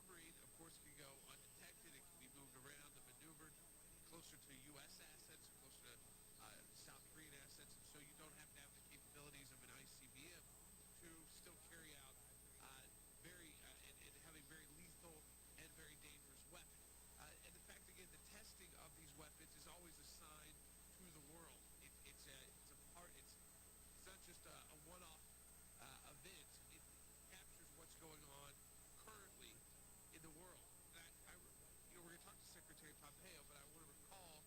submarine, of course, can go undetected. It can be moved around and maneuvered closer to U.S. assets, closer to South Korean assets, and so you don't have to have the capabilities of an ICBM to still carry out and have a very lethal and very dangerous weapon. And the fact, again, the testing of these weapons is always a sign to the world. It's not just a one-off event. It captures what's going on currently in the world. And we're going to talk to Secretary Pompeo, but I want to recall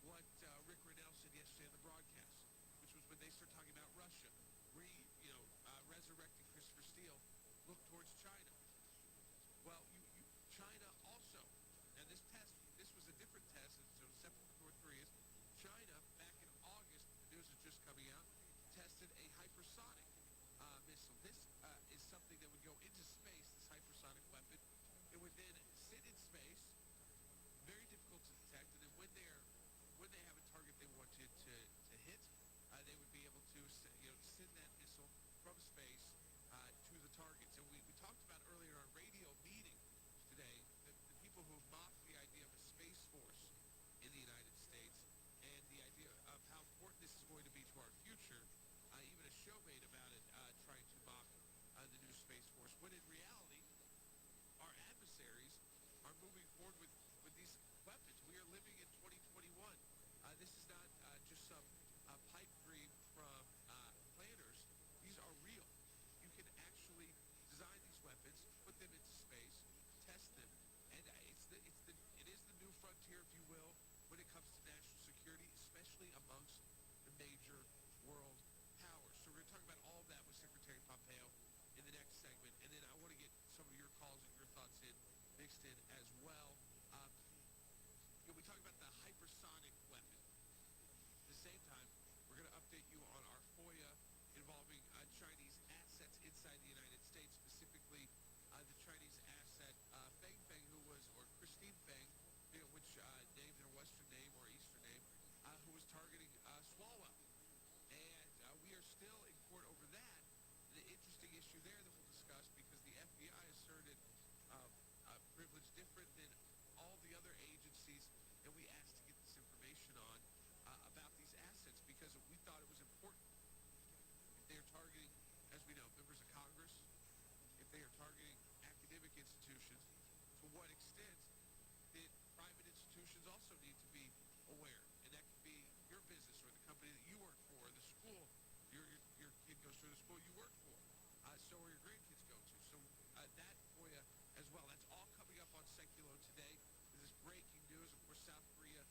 what Rick Renell said yesterday on the broadcast, which was when they started talking about Russia, resurrecting Christopher Steele, look towards China. Well, China also, and this was a different test, so separate from North Korea's. China, back in August, the news is just coming out, tested a hypersonic missile. This is something that would go into space, this hypersonic weapon. It would then sit in space, very difficult to detect, and then when they have a target they want to hit, they would be able to send that missile from space to the targets. And we talked about earlier in our radio meeting today the people who mocked the idea of a space force in the United States and the idea of how important this is going to be to our future. Even a show made about it, trying to mock the new space force, when in reality our adversaries are moving forward with these weapons. We are living in 2021. This is not just some pipe dream from planners. These are real. You can actually design these weapons, put them into space, test them, and it is the new frontier, if you will, when it comes to national security, especially amongst the major world powers. So we're going to talk about all of that with Secretary Pompeo in the next segment, and then I want to get some of your calls and your thoughts mixed in as well. We talk about the hypersonic weapon. At the same time, we're going to update you on our FOIA involving Chinese assets inside the United States, specifically the Chinese asset Christine Feng, which named their Western name or Eastern name, who was targeting Swalwell. And we are still in court over that. The interesting issue there that we'll discuss, because the FBI asserted a privilege different than all the other agencies that we asked to get this information on about these assets, because we thought it was important. If they are targeting, as we know, members of Congress, if they are targeting academic institutions, to what extent did private institutions also need to be aware? And that could be your business or the company that you work for, the school your kid goes to, the school you work for, so or your grandkids go to. So that FOIA as well. That's all coming up on Seculo today. This is breaking news. Of course, South Korea,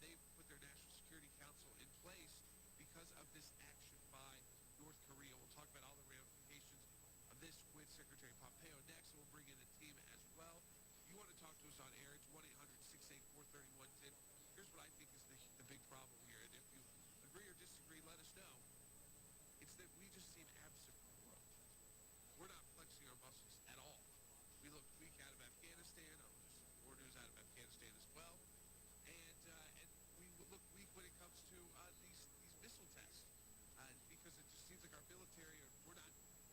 they've put their National Security Council in place because of this action by North Korea. We'll talk about all the ramifications of this with Secretary Pompeo next, and we'll bring in the team as well. You want to talk to us on air, it's 1-800-684-3110. Here's what I think is the big problem here, and if you agree or disagree, let us know. It's that we just seem absent from the world. We're not flexing our muscles at all. We look weak out of Afghanistan. There's more news out of Afghanistan as well. And we look weak when it comes to these missile tests, because it just seems like our military,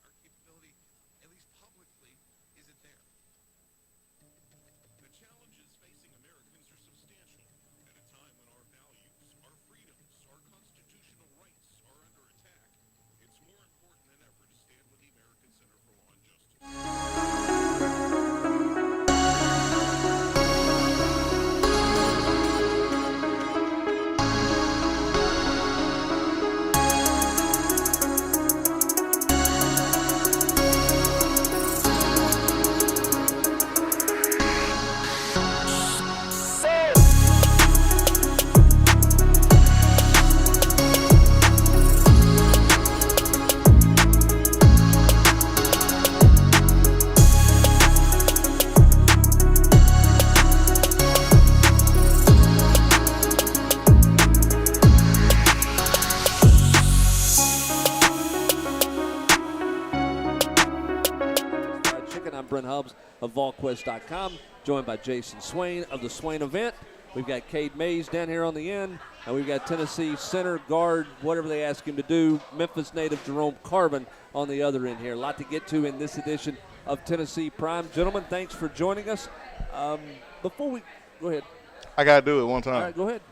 our capability, at least publicly, isn't there. The challenges facing Americans are substantial at a time when our values, our freedoms, our constitutional rights are under attack. It's more important than ever to stand with the American Center for Law and Justice. Brent Hubbs of VolQuest.com, joined by Jason Swain of the Swain Event. We've got Cade Mays down here on the end, and we've got Tennessee center, guard, whatever they ask him to do, Memphis native Jerome Carbon on the other end here. A lot to get to in this edition of Tennessee Prime. Gentlemen, thanks for joining us. Before we – go ahead. I got to do it one time. All right, go ahead.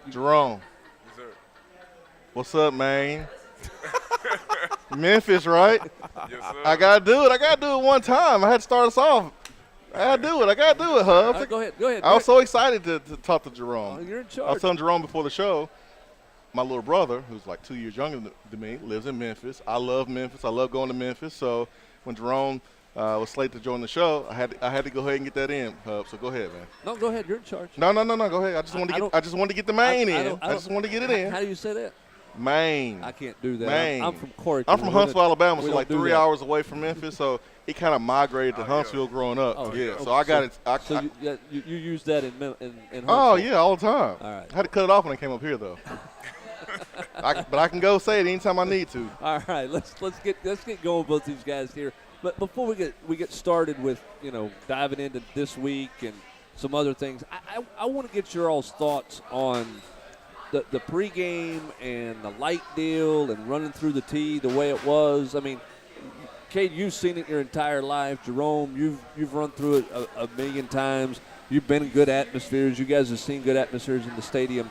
Jerome. Yes, sir. What's up, man? Memphis, right? Yes, sir. I got to do it. I got to do it one time. I had to start us off. I got to do it. I got to do it, Hubs. All right, go ahead. Go ahead. I was so excited to talk to Jerome. Oh, you're in I charge. was telling Jerome before the show, my little brother, who's like 2 years younger than me, lives in Memphis. I love Memphis. I love going to Memphis. So when Jerome was slated to join the show, I had to go ahead and get that in, Hub. So go ahead, man. No, go ahead. You're in charge. No. Go ahead. I just wanted to get the main in. I just wanted to get it in. How do you say that? Maine. I can't do that. Maine. I'm from Corey. I'm from Huntsville, Alabama, we so don't like do 3 that. hours away from Memphis. So it kind of migrated to Huntsville growing up. Oh, yeah. okay. So I got it. So you use that in Huntsville? Oh yeah, all the time. All right. I had to cut it off when I came up here though. But I can go say it anytime I need to. All right, let's get going with both these guys here. But before we get started with diving into this week and some other things, I want to get your all's thoughts on the pregame and the light deal and running through the tee the way it was. I mean, Cade, you've seen it your entire life. Jerome, you've run through it a million times. You've been in good atmospheres. You guys have seen good atmospheres in the stadium.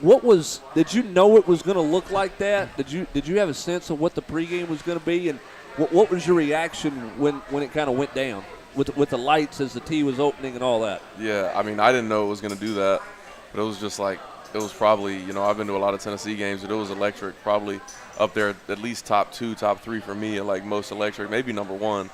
Did you know it was going to look like that? Did you have a sense of what the pregame was going to be? And what was your reaction when it kind of went down with the lights as the tee was opening and all that? Yeah, I mean, I didn't know it was going to do that, but it was just like, it was probably, I've been to a lot of Tennessee games, but it was electric, probably up there at least top 2, top 3 for me, and like most electric, maybe number 1.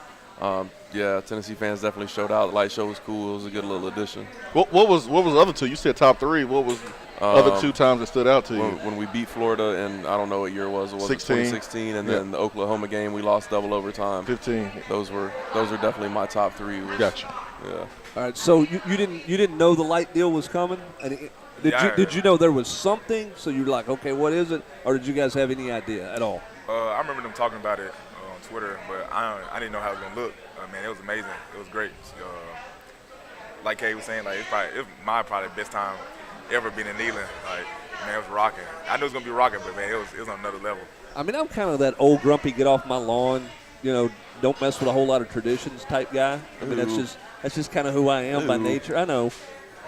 Yeah, Tennessee fans definitely showed out. The light show was cool. It was a good little addition. What was the other two? You said top 3. What was other 2 times that stood out to you? When we beat Florida, and I don't know what year it was. It was 2016, and then the Oklahoma game we lost double overtime. 15. Those were definitely my top 3. Gotcha. Yeah. All right, so you didn't know the light deal was coming? Did you know there was something? So you're like, okay, what is it? Or did you guys have any idea at all? I remember them talking about it on Twitter, but I didn't know how it was gonna look. Man, it was amazing. It was great. Like Kay was saying, like it was my probably best time ever being in Neyland. Like, man, it was rocking. I knew it was gonna be rocking, but man, it was on another level. I mean, I'm kind of that old grumpy get off my lawn, don't mess with a whole lot of traditions type guy. I mean, that's just kind of who I am by nature. I know.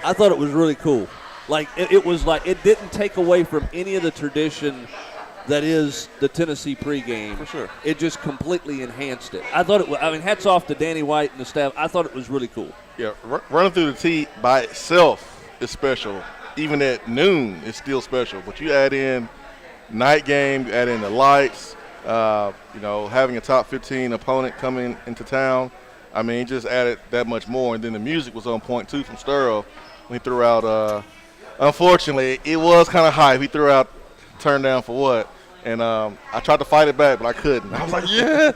I thought it was really cool. Like it was like it didn't take away from any of the tradition that is the Tennessee pregame. For sure. It just completely enhanced it. I thought it was, hats off to Danny White and the staff. I thought it was really cool. Yeah, running through the tee by itself is special. Even at noon, it's still special. But you add in night game, you add in the lights, having a top 15 opponent coming into town. I mean, it just added that much more. And then the music was on point, too, from Sturrow when he threw out unfortunately, it was kind of hype. He threw out Turn Down for What? And I tried to fight it back, but I couldn't. I was like, yeah,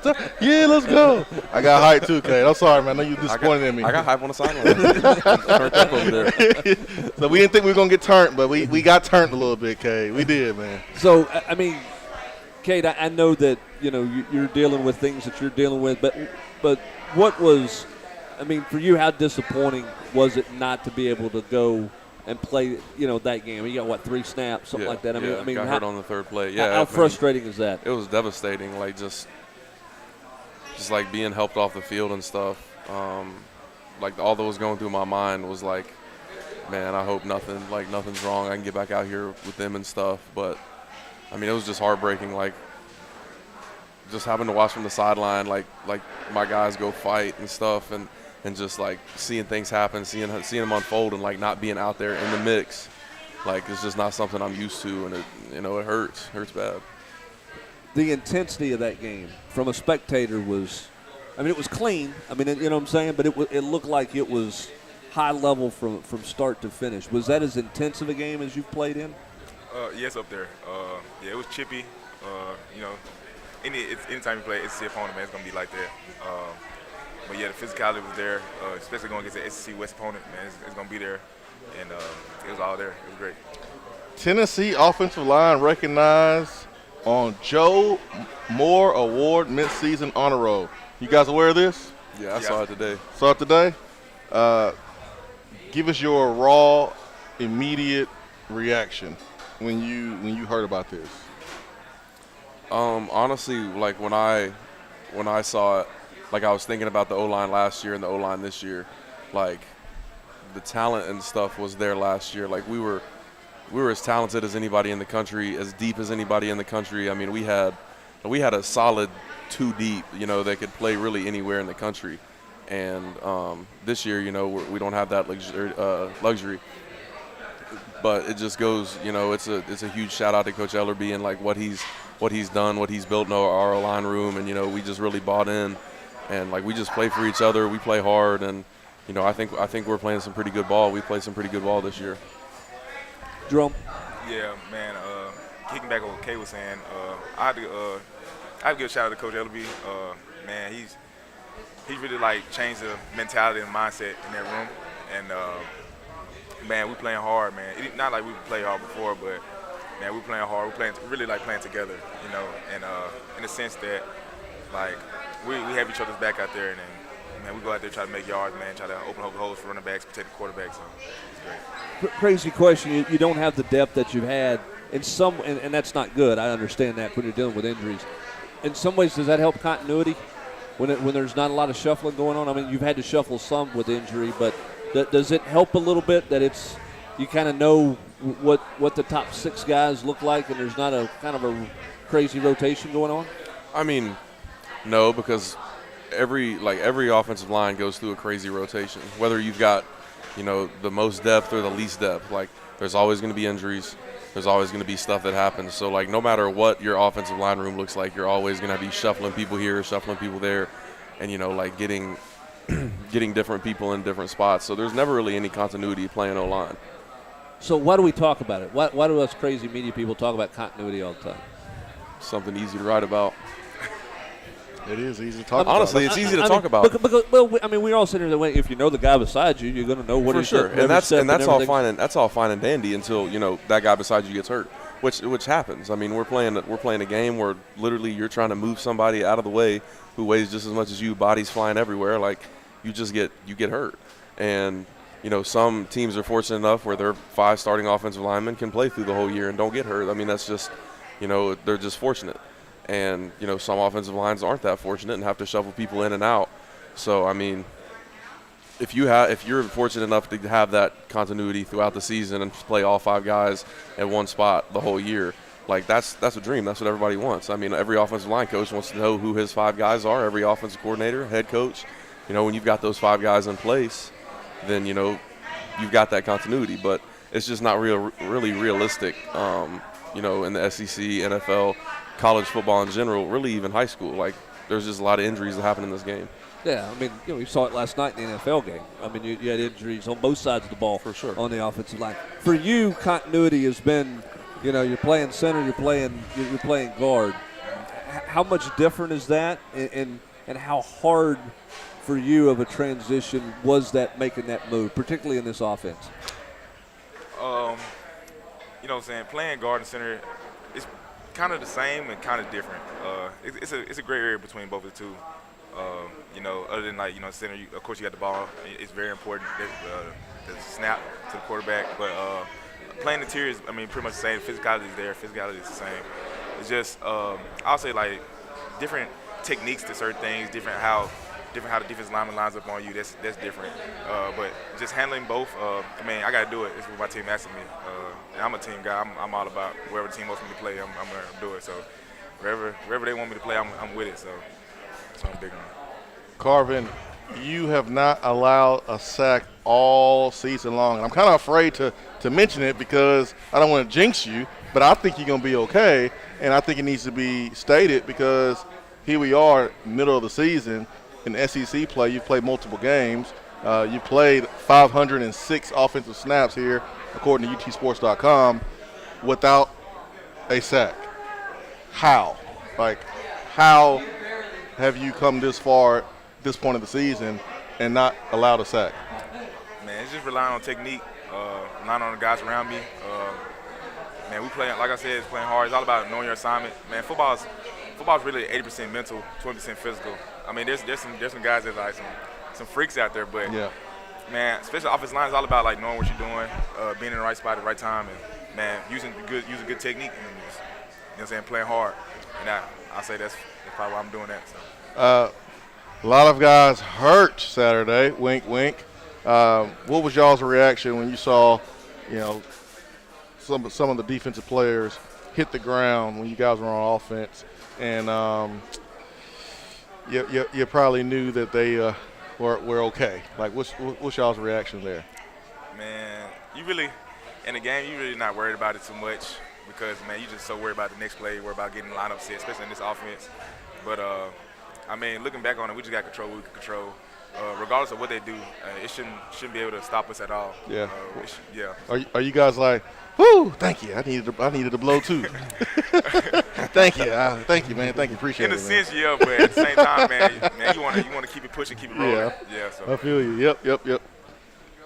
let's go. I got hyped too, Kate. I'm sorry, man. I know you disappointed in me. I got hype on the sideline. Turned up over there. So we didn't think we were going to get turned, but we got turned a little bit, Kate. We did, man. So, I mean, Kate, I know that, you're dealing with things that you're dealing with, but what was, for you, how disappointing was it not to be able to go and play, that game? You got, 3 snaps, something like that? Got hurt on the third play. Yeah, how frustrating is that? It was devastating, like just like being helped off the field and stuff. Like all that was going through my mind was like, man, I hope nothing's wrong. I can get back out here with them and stuff. But it was just heartbreaking, like just having to watch from the sideline, like my guys go fight and stuff, and just like seeing things happen, seeing them unfold, and like not being out there in the mix, like it's just not something I'm used to, and it hurts bad. The intensity of that game from a spectator was, it was clean. You know what I'm saying, but it looked like it was high level from start to finish. Was that as intense of a game as you've played in? Yes, up there. It was chippy. Anytime you play SEC opponent, man, it's gonna be like that. But yeah, the physicality was there, especially going against the SEC West opponent, man. It's going to be there, and it was all there. It was great. Tennessee offensive line recognized on Joe Moore Award midseason honor roll. You guys aware of this? Yeah, I saw it today. Saw it today? Give us your raw, immediate reaction when you heard about this. Honestly, like when I saw it, like I was thinking about the O-line last year and the O-line this year. Like the talent and stuff was there last year. Like we were as talented as anybody in the country, as deep as anybody in the country. I mean, we had a solid 2 deep, that could play really anywhere in the country. And this year, we don't have that luxury. But it just goes, it's a huge shout out to Coach Ellerby and like what he's done, what he's built in our line room, and we just really bought in, and like we just play for each other, we play hard, and I think we're playing some pretty good ball. We played some pretty good ball this year. Drum. Yeah, man. Kicking back on what Kay was saying, I have to give a shout out to Coach Ellerby. Man, he's really like changed the mentality and mindset in that room, and man, we playing hard, man. Not like we played hard before, but man, we playing hard. We really like playing together, and in the sense that like we have each other's back out there, and then, man, we go out there try to make yards, man, try to open up holes for running backs, protect the quarterback. So it's great. Crazy question. You don't have the depth that you've had in some, and that's not good. I understand that when you're dealing with injuries. In some ways, does that help continuity when there's not a lot of shuffling going on? I mean, you've had to shuffle some with injury, but does it help a little bit that you kind of know what the top 6 guys look like, and there's not a kind of a crazy rotation going on? I mean, no, because every offensive line goes through a crazy rotation. Whether you've got, the most depth or the least depth, like there's always going to be injuries. There's always going to be stuff that happens. So like no matter what your offensive line room looks like, you're always going to be shuffling people here, shuffling people there, and like getting different people in different spots. So there's never really any continuity playing O-line. So why do we talk about it? Why do us crazy media people talk about continuity all the time? Something easy to write about. It is easy to talk about. Honestly, it's easy to talk about. Well, I mean, we're all sitting there. If you know the guy beside you, you're going to know what for he's sure. doing. And that's all fine. And that's all fine and dandy until that guy beside you gets hurt, which happens. I mean, we're playing a game where literally you're trying to move somebody out of the way who weighs just as much as you, bodies flying everywhere. Like you get hurt. And some teams are fortunate enough where their 5 starting offensive linemen can play through the whole year and don't get hurt. I mean, that's just they're just fortunate. And, some offensive lines aren't that fortunate and have to shuffle people in and out. So, I mean, if you're fortunate enough to have that continuity throughout the season and play all 5 guys at one spot the whole year, like that's a dream. That's what everybody wants. I mean, every offensive line coach wants to know who his 5 guys are. Every offensive coordinator, head coach, when you've got those 5 guys in place, then, you've got that continuity. But it's just not really realistic, in the SEC, NFL, college football in general, really even high school. Like, there's just a lot of injuries that happen in this game. Yeah, I mean, we saw it last night in the NFL game. I mean, you had injuries on both sides of the ball for sure on the offensive line. For you, continuity has been, you're playing center, you're playing guard. How much different is that, and how hard for you of a transition was that making that move, particularly in this offense? What I'm saying, playing guard and center, it's kind of the same and kind of different. It's a gray area between both of the two. Other than center, of course you got the ball. It's very important the snap to the quarterback. But playing interior is, pretty much the same. Physicality is there. Physicality is the same. It's just I'll say like different techniques to certain things, different how the defensive lineman lines up on you. That's different. But just handling both. I got to do it. It's what my team asking me. And I'm a team guy. I'm all about wherever the team wants me to play. I'm going to do it. So wherever they want me to play, I'm with it. So I'm big on it. Carvin, you have not allowed a sack all season long. And I'm kind of afraid to mention it because I don't want to jinx you, but I think you're going to be okay. And I think it needs to be stated because here we are, middle of the season. In SEC play, you've played multiple games. You played 506 offensive snaps here, according to utsports.com, without a sack. How? How have you come this far at this point of the season and not allowed a sack? Man, it's just relying on technique, relying on the guys around me. We play, like I said, it's playing hard. It's all about knowing your assignment. Man, football's really 80% mental, 20% physical. There's some guys that like some freaks out there, but yeah. Man, especially offensive line is all about like knowing what you're doing, being in the right spot at the right time, and man, using good technique and just, you know what I'm saying, playing hard. And I say that's probably why I'm doing that. So. A lot of guys hurt Saturday. Wink, wink. What was y'all's reaction when you saw, some of the defensive players hit the ground when you guys were on offense, and you probably knew that they were okay. Like, what's y'all's reaction there? Man, you really in the game, you really not worried about it too much because man, you just so worried about the next play, worried about getting the lineup set, especially in this offense. But I mean, looking back on it, we just got control. We can control. Regardless of what they do, it shouldn't be able to stop us at all. Yeah. Yeah. Are you guys like, whoo? Thank you. I needed to blow too. Thank you. Thank you, man. Thank you. Appreciate it. In a sense, yeah, but at the same time, man, you want to keep it pushing, keep it rolling. Yeah. So. I feel you. Yep.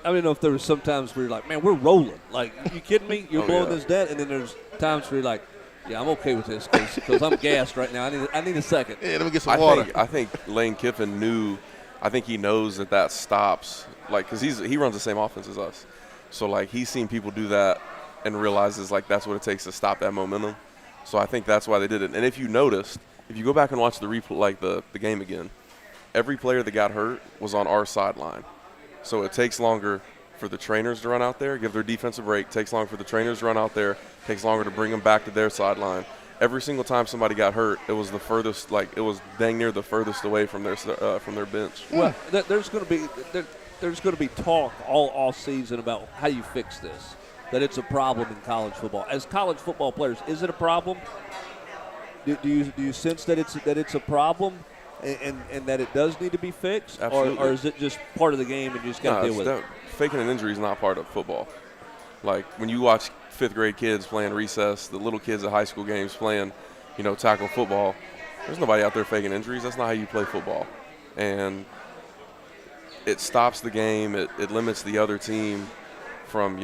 I don't know if there was some times where you're like, man, we're rolling. Like, you kidding me? You're blowing this dead, and then there's times where you're like, yeah, I'm okay with this because I'm gassed right now. I need a second. Yeah, let me get some water. I think Lane Kiffin knew. I think he knows that stops, like, because he runs the same offense as us. So, like, he's seen people do that and realizes, like, that's what it takes to stop that momentum. So I think that's why they did it. And if you noticed, if you go back and watch the replay, like the game again, every player that got hurt was on our sideline. So it takes longer for the trainers to run out there, give their defense a break, takes longer for the trainers to run out there, takes longer to bring them back to their sideline. Every single time somebody got hurt, it was the furthest, like it was dang near the furthest away from their bench. Well, there's going to be talk all off season about how you fix this. That it's a problem in college football. As college football players, is it a problem? Do you sense that it's a problem, and that it does need to be fixed, or is it just part of the game and you just got to deal with it? Faking an injury is not part of football. Like when you watch fifth grade kids playing recess, the little kids at high school games playing, tackle football. There's nobody out there faking injuries. That's not how you play football, and it stops the game. It limits the other team from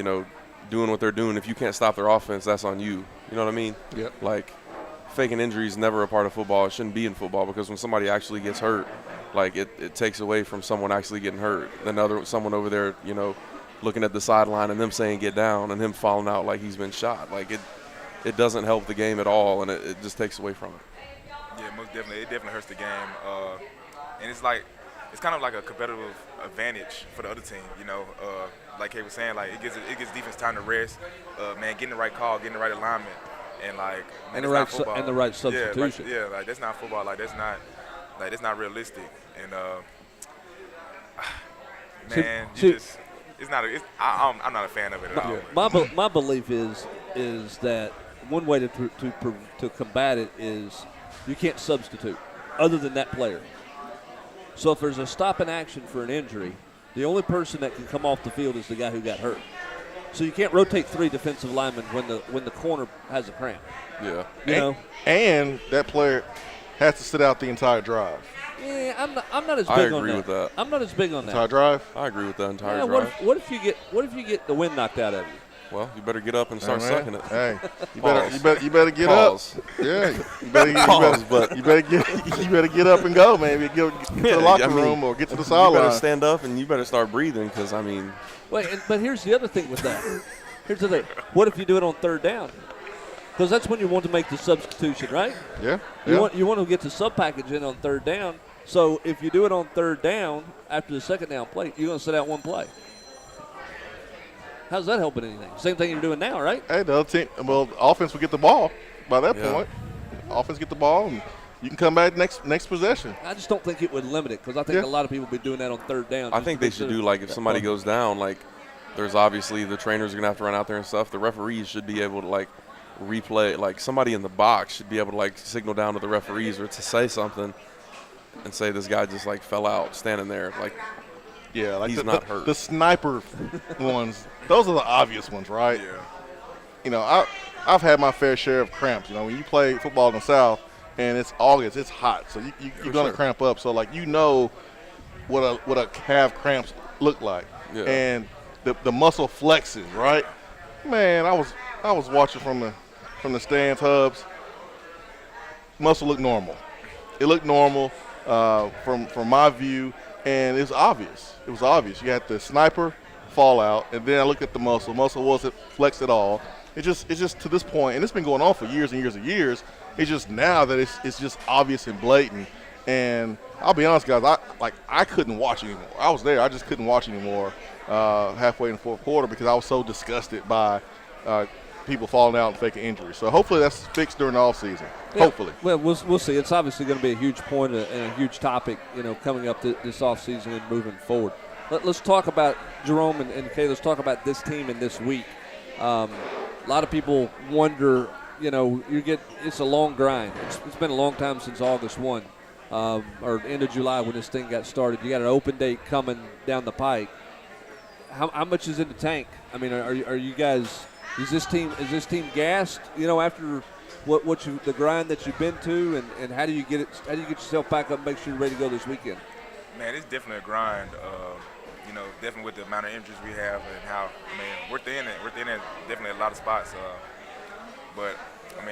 doing what they're doing. If you can't stop their offense, that's on you. You know what I mean? Yep. Like, faking injury is never a part of football. It shouldn't be in football because when somebody actually gets hurt, like it takes away from someone actually getting hurt. Then someone over there, looking at the sideline and them saying get down and him falling out like he's been shot. Like it doesn't help the game at all, and it just takes away from it. Yeah, most definitely. It definitely hurts the game. And it's kind of like a competitive advantage for the other team, like Kay was saying, like it gives defense time to rest, getting the right call, getting the right alignment, and like and the right substitution. Yeah, like that's not football. Like that's not realistic. And I'm not a fan of it at all. My belief is that one way to combat it is you can't substitute other than that player. So if there's a stop in action for an injury, the only person that can come off the field is the guy who got hurt. So you can't rotate three defensive linemen when the corner has a cramp. Yeah. And that player has to sit out the entire drive. Yeah, I'm not as big on that. I agree with that. I'm not as big on that. Entire drive? I agree with that entire drive. What if you get the wind knocked out of you? Well, you better get up and start sucking it. Hey, you better get up. Yeah, you better get up and go, man. Get to the locker room or get to the sideline. You better stand up and you better start breathing because But here's the other thing with that. Here's the thing. What if you do it on third down? Because that's when you want to make the substitution, right? Yeah. You want to get the sub package in on third down. So if you do it on third down after the second down play, you're going to sit out one play. How's that helping anything? Same thing you're doing now, right? Hey, the other team, offense will get the ball by that point. Offense get the ball, and you can come back next possession. I just don't think it would limit it because I think a lot of people be doing that on third down. I think they should do, like, if somebody goes down, like, there's obviously the trainers are going to have to run out there and stuff. The referees should be able to, like, replay. Like, somebody in the box should be able to, like, signal down to the referees or to say something and say this guy just, like, fell out standing there. Like, yeah, like he's not hurt. The sniper ones, those are the obvious ones, right? Yeah. I've had my fair share of cramps. When you play football in the South and it's August, it's hot, so you're gonna cramp up. So like what a calf cramps look like, and the muscle flexing, right? Man, I was watching from the stands, Hubs. Muscle looked normal. It looked normal from my view. and it's obvious. It was obvious. You had the sniper fallout, and then I look at the muscle. Muscle wasn't flexed at all. It's just to this point, and it's been going on for years and years and years. It's just now that it's just obvious and blatant. And I'll be honest, guys, I couldn't watch anymore. I was there, I just couldn't watch anymore halfway in the fourth quarter because I was so disgusted by people falling out and faking injuries. So hopefully that's fixed during the offseason. Yeah. Hopefully. Well, we'll see. It's obviously going to be a huge point and a huge topic, coming up this offseason and moving forward. Let's talk about Jerome and Kay. Let's talk about this team and this week. A lot of people wonder, it's a long grind. It's been a long time since August 1 or end of July when this thing got started. You got an open date coming down the pike. How much is in the tank? I mean, are you guys? Is this team gassed? After the grind that you've been to, and how do you get it? How do you get yourself back up and make sure you're ready to go this weekend? Man, it's definitely a grind. Definitely with the amount of injuries we have and how we're thin at definitely a lot of spots. But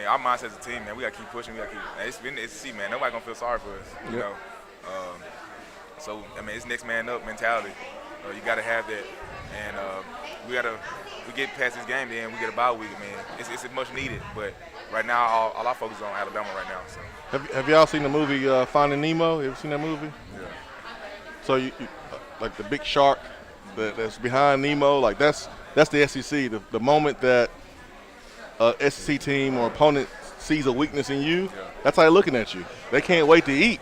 our mindset as a team, man, we gotta keep pushing. We gotta keep. It's man. Nobody gonna feel sorry for us. You know. So it's next man up mentality. You gotta have that, and we get past this game, then we get a bye week. It's much needed. But right now, all our focus is on Alabama right now. So. Have y'all seen the movie Finding Nemo? You ever seen that movie? Yeah. So you like the big shark that's behind Nemo, like that's the SEC. The moment that a SEC team or opponent sees a weakness in you, that's how they're looking at you. They can't wait to eat,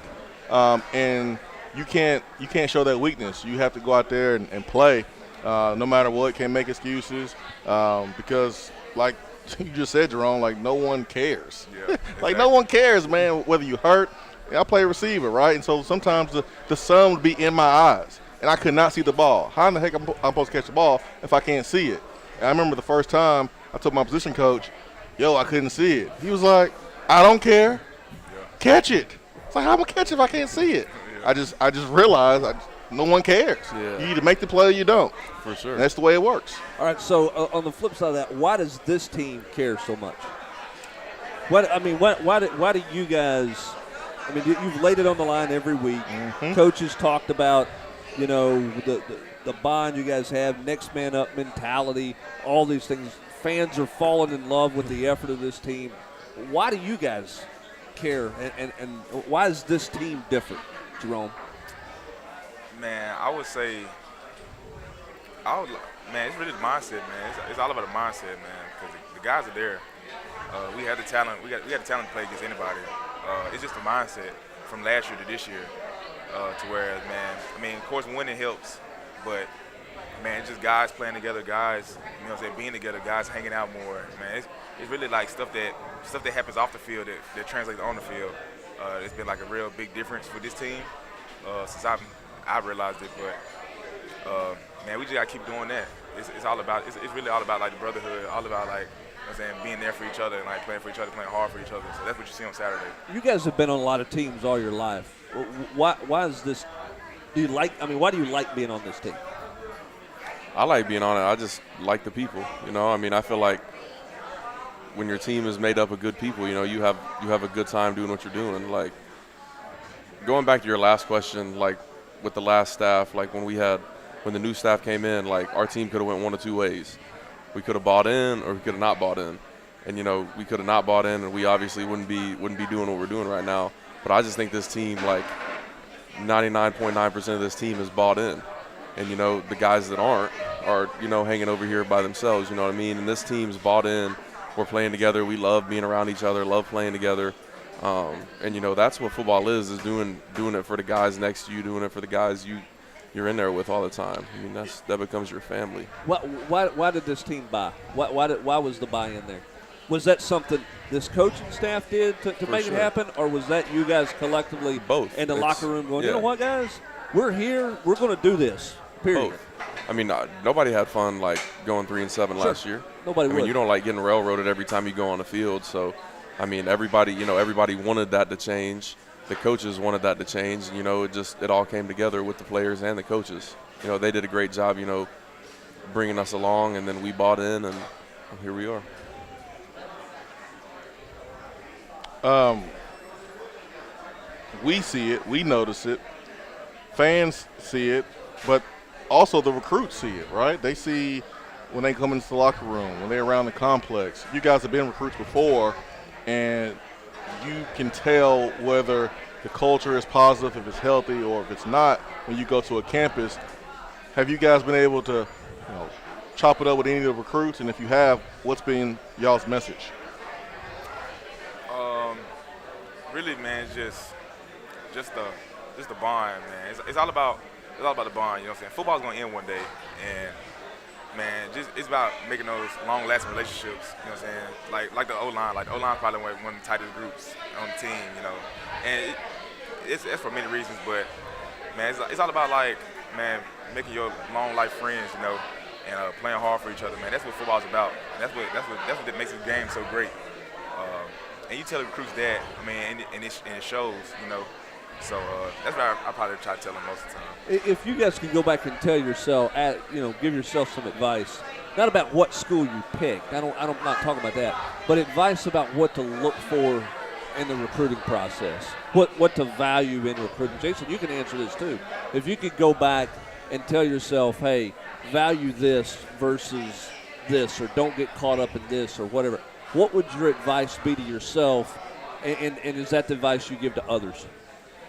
and you can't show that weakness. You have to go out there and play, no matter what. Can't make excuses because, like you just said, Jerome, like no one cares. Yeah, exactly. Like no one cares, man. Whether you hurt, I play receiver, right? And so sometimes the sun would be in my eyes, and I could not see the ball. How in the heck I'm supposed to catch the ball if I can't see it? And I remember the first time I told my position coach, I couldn't see it. He was like, I don't care. Catch it. It's like, how am I going to catch it if I can't see it? I just realized no one cares. Yeah. You either make the play or you don't. For sure. And that's the way it works. All right, so on the flip side of that, why does this team care so much? Why do you guys – you've laid it on the line every week. Mm-hmm. Coaches talked about, the bond you guys have, next man up mentality, all these things. Fans are falling in love with the effort of this team. Why do you guys care, and why is this team different, Jerome? Man, I would say, it's really the mindset, man. It's all about the mindset, man, because the guys are there. We have the talent. We got the talent to play against anybody. It's just the mindset from last year to this year, to where, man, of course winning helps, but, man, it's just guys playing together, guys, being together, guys hanging out more. Man, it's really like stuff that happens off the field that translates on the field. It's been like a real big difference for this team since I've realized it, but, man, we just got to keep doing that. It's really all about, like, the brotherhood, all about, like, being there for each other and like playing for each other, playing hard for each other. So that's what you see on Saturday. You guys have been on a lot of teams all your life. Why is this? Why do you like being on this team? I like being on it. I just like the people. I feel like when your team is made up of good people, you have a good time doing what you're doing. Like going back to your last question, like with the last staff, like when the new staff came in, like our team could have went one of two ways. We could have bought in, or we could have not bought in, and we could have not bought in, and we obviously wouldn't be doing what we're doing right now. But I just think this team, like 99.9% of this team, is bought in, and the guys that aren't are hanging over here by themselves. You know what I mean? And this team's bought in. We're playing together. We love being around each other. Love playing together. And that's what football is doing it for the guys next to you, doing it for the guys you're in there with all the time. That becomes your family. Why did this team buy? Why was the buy in there? Was that something this coaching staff did to make it happen, or was that you guys collectively both in the locker room going, you know what, guys, we're here, we're going to do this, period? Both. Nobody had fun like going 3-7 last year. Nobody would. You don't like getting railroaded every time you go on the field. So, everybody wanted that to change. The coaches wanted that to change. It all came together with the players and the coaches. They did a great job, bringing us along, and then we bought in, and here we are. We see it. We notice it. fans see it, but also the recruits see it, right? They see when they come into the locker room, when they're around the complex. You guys have been recruits before, and you can tell whether the culture is positive, if it's healthy, or if it's not when you go to a campus. Have you guys been able to, chop it up with any of the recruits? And if you have, what's been y'all's message? Really, man, it's just the bond, man. It's all about the bond. You know what I'm saying? Football's gonna end one day, and man, it's about making those long-lasting relationships. You know what I'm saying? Like the O-line. Like the O-line probably one of the tightest groups on the team. And it's for many reasons, but man, it's all about man, making your long life friends. And playing hard for each other, man. That's what football's about. And that's what makes this game so great. And you tell the recruits that, and it shows, So that's what I probably try to tell them most of the time. If you guys could go back and tell yourself, give yourself some advice, not about what school you picked. I'm not talking about that, but advice about what to look for in the recruiting process, what to value in recruiting. Jason, you can answer this too. If you could go back and tell yourself, hey, value this versus this, or don't get caught up in this, or whatever, what would your advice be to yourself, and is that the advice you give to others?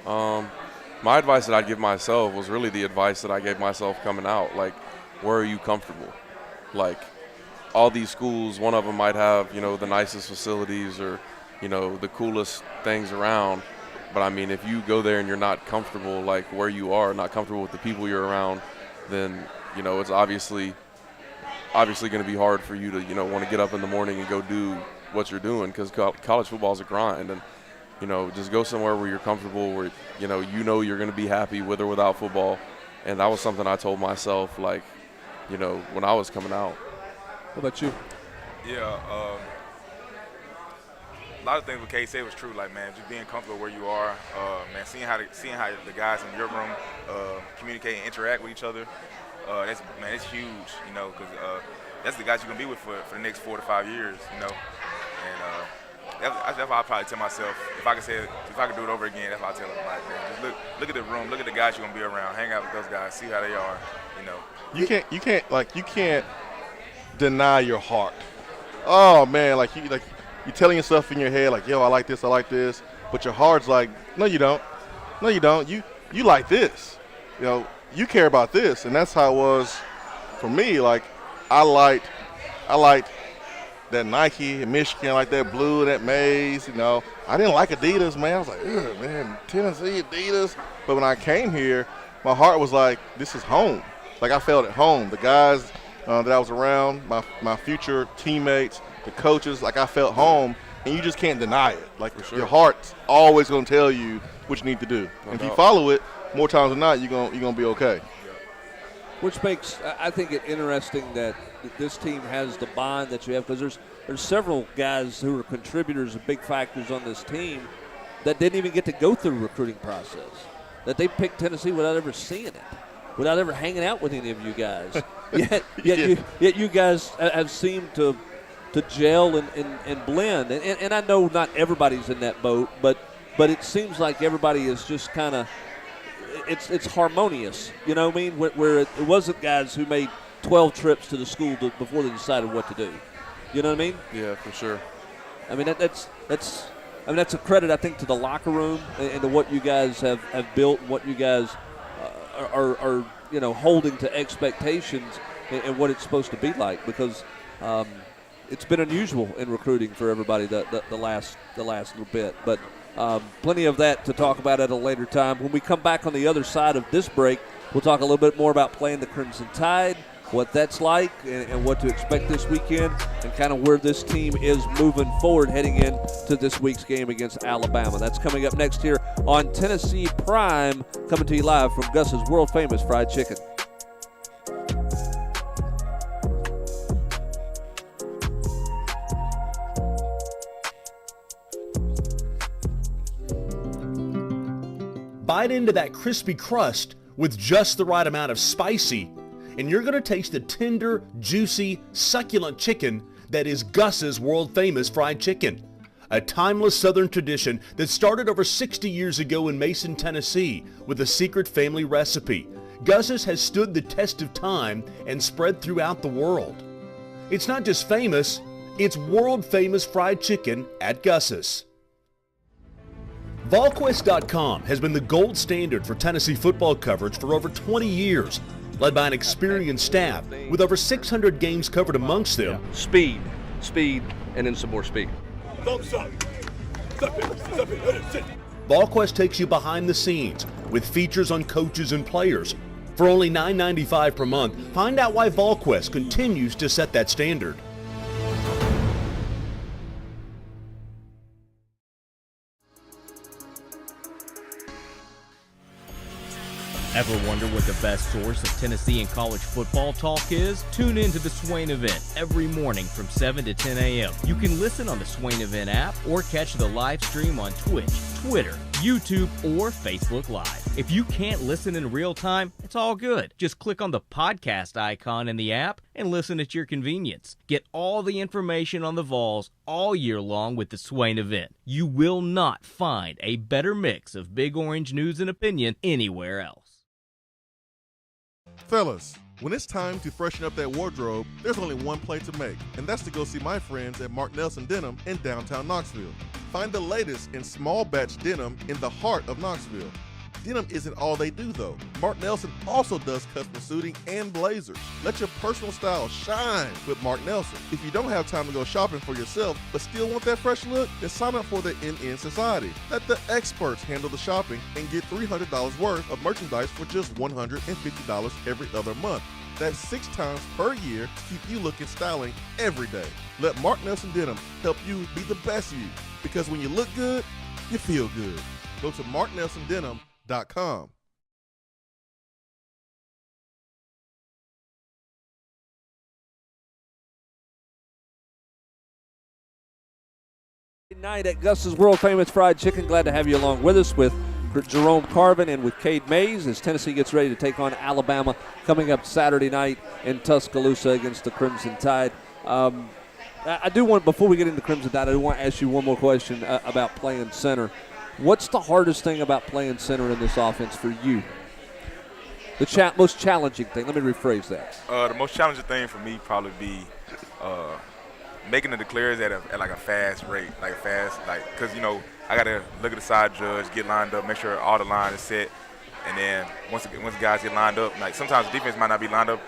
My advice that I'd give myself was really the advice that I gave myself coming out. Like, where are you comfortable? Like, all these schools, one of them might have, the nicest facilities or, the coolest things around. But, if you go there and you're not comfortable, like, where you are, not comfortable with the people you're around, then, it's obviously going to be hard for you to, want to get up in the morning and go do what you're doing, because college football is a grind. And, just go somewhere where you're comfortable, where, you're going to be happy with or without football. And that was something I told myself, when I was coming out. What about you? Yeah, a lot of things what Kay said was true. Like, man, just being comfortable where you are, man, seeing how the guys in your room communicate and interact with each other. It's huge, because that's the guys you're gonna be with for the next 4 to 5 years, And that's why I probably tell myself, if I could do it over again, that's why I tell them, like, man, just look at the room, look at the guys you're gonna be around, hang out with those guys, see how they are, You can't deny your heart. Oh man, you're telling yourself in your head, like, yo, I like this, but your heart's like, no, you don't. You like this, you care about this, and that's how it was for me. Like, I liked that Nike in Michigan, like that blue, that maize, I didn't like Adidas, man. I was like, ugh, man, Tennessee, Adidas. But when I came here, my heart was like, this is home. Like, I felt at home. The guys that I was around, my future teammates, the coaches, like, I felt home, and you just can't deny it. Like, your heart's always going to tell you what you need to do. And if you follow it, more times than not, you're gonna be okay. Which makes, I think, it interesting that this team has the bond that you have, because there's several guys who are contributors and big factors on this team that didn't even get to go through the recruiting process, that they picked Tennessee without ever seeing it, without ever hanging out with any of you guys. yet you guys have seemed to gel and blend. And I know not everybody's in that boat, but it seems like everybody is just kind of, it's harmonious, Where it wasn't guys who made 12 trips to the school before they decided what to do. You know what I mean? Yeah, for sure. That's a credit, I think, to the locker room and to what you guys have built, and what you guys are holding to expectations and what it's supposed to be like, because it's been unusual in recruiting for everybody the last little bit. But plenty of that to talk about at a later time. When we come back on the other side of this break, we'll talk a little bit more about playing the Crimson Tide, what that's like, and what to expect this weekend, and kind of where this team is moving forward heading into this week's game against Alabama. That's coming up next here on Tennessee Prime, coming to you live from Gus's world-famous fried chicken. Bite into that crispy crust with just the right amount of spicy, and you're going to taste the tender, juicy, succulent chicken that is Gus's world-famous fried chicken. a timeless Southern tradition that started over 60 years ago in Mason, Tennessee, with a secret family recipe. Gus's has stood the test of time and spread throughout the world. It's not just famous, it's world-famous fried chicken at Gus's. VolQuest.com has been the gold standard for Tennessee football coverage for over 20 years, led by an experienced staff with over 600 games covered amongst them. Speed, and then some more speed. VolQuest takes you behind the scenes with features on coaches and players. For only $9.95 per month, find out why VolQuest continues to set that standard. Ever wonder what the best source of Tennessee and college football talk is? Tune in to the Swain Event every morning from 7 to 10 a.m. You can listen on the Swain Event app or catch the live stream on Twitch, Twitter, YouTube, or Facebook Live. If you can't listen in real time, it's all good. Just click on the podcast icon in the app and listen at your convenience. Get all the information on the Vols all year long with the Swain Event. You will not find a better mix of Big Orange news and opinion anywhere else. Fellas, when it's time to freshen up that wardrobe, there's only one play to make, and that's to go see my friends at Mark Nelson Denim in downtown Knoxville. Find the latest in small batch denim in the heart of Knoxville. Denim isn't all they do though. Mark Nelson also does custom suiting and blazers. Let your personal style shine with Mark Nelson. If you don't have time to go shopping for yourself but still want that fresh look, then sign up for the NN Society. Let the experts handle the shopping and get $300 worth of merchandise for just $150 every other month. That's 6 times per year to keep you looking styling every day. Let Mark Nelson Denim help you be the best you, because when you look good, you feel good. Go to marknelsondenim.com. Night at Gus's world famous fried chicken. Glad to have you along with us with Jerome Carvin and with Cade Mays as Tennessee gets ready to take on Alabama coming up Saturday night in Tuscaloosa against the Crimson Tide. I do want, before we get into Crimson Tide, I do want to ask you one more question about playing center. What's the hardest thing about playing center in this offense for you? The most challenging thing. Let me rephrase that. The most challenging thing for me probably be making the declares at like a fast rate, because I gotta look at the side judge, get lined up, make sure all the line is set, and then once the guys get lined up, like sometimes the defense might not be lined up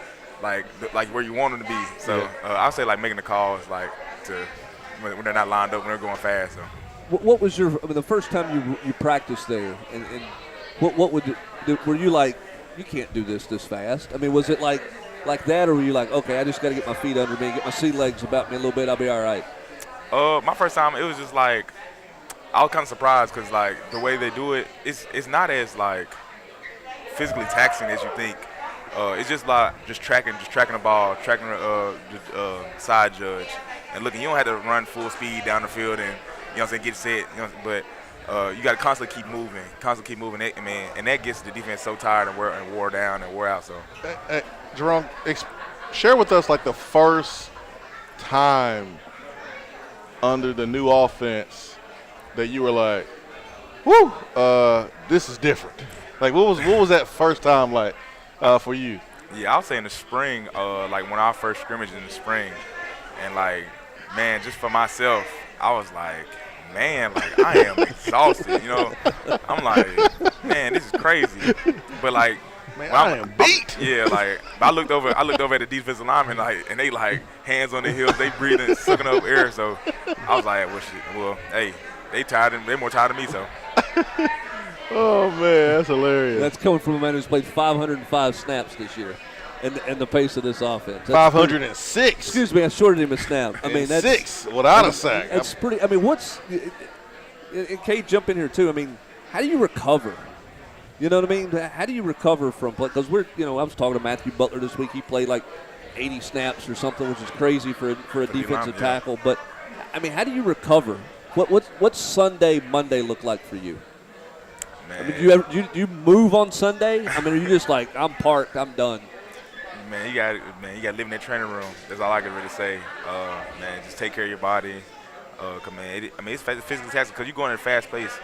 like where you want them to be. So I'll say like making the calls like to when they're not lined up, when they're going fast. So. What was the first time you practiced there, and what were you like? You can't do this fast. I mean, was it like that, or were you like, okay, I just got to get my feet under me, get my sea legs about me a little bit, I'll be all right? My first time, it was just like I was kind of surprised because like the way they do it, it's not as like physically taxing as you think. It's just like just tracking the ball, tracking the side judge, and looking. You don't have to run full speed down the field and get set. But you got to constantly keep moving, and that gets the defense so tired and wore down and wore out. So, Jerome, share with us like the first time under the new offense that you were like, "Whoo, this is different." Like, what was that first time like for you? Yeah, I'll say in the spring, like when I first scrimmaged in the spring, and like, man, just for myself, I was like, man, like I am exhausted. I'm like, man, this is crazy. But like, man, I am beat. I looked over at the defensive linemen, like, and they like hands on their heels, they breathing, sucking up air. So I was like, well, hey, they're more tired than me, so. Oh man, that's hilarious. That's coming from a man who's played 505 snaps this year, and the pace of this offense. 506. Excuse me, I shorted him a snap. I mean, that's 6 without a sack. That's pretty. I mean, and Kate, jump in here too. I mean, how do you recover? You know what I mean? How do you recover from play? Because I was talking to Matthew Butler this week. He played like 80 snaps or something, which is crazy for a defensive tackle. But I mean, how do you recover? What's Sunday, Monday look like for you? Man. I mean, do you move on Sunday? I mean, are you just like, I'm parked, I'm done? Man, you got to live in that training room. That's all I can really say. Man, just take care of your body. It's physically taxing because you're going at a fast pace,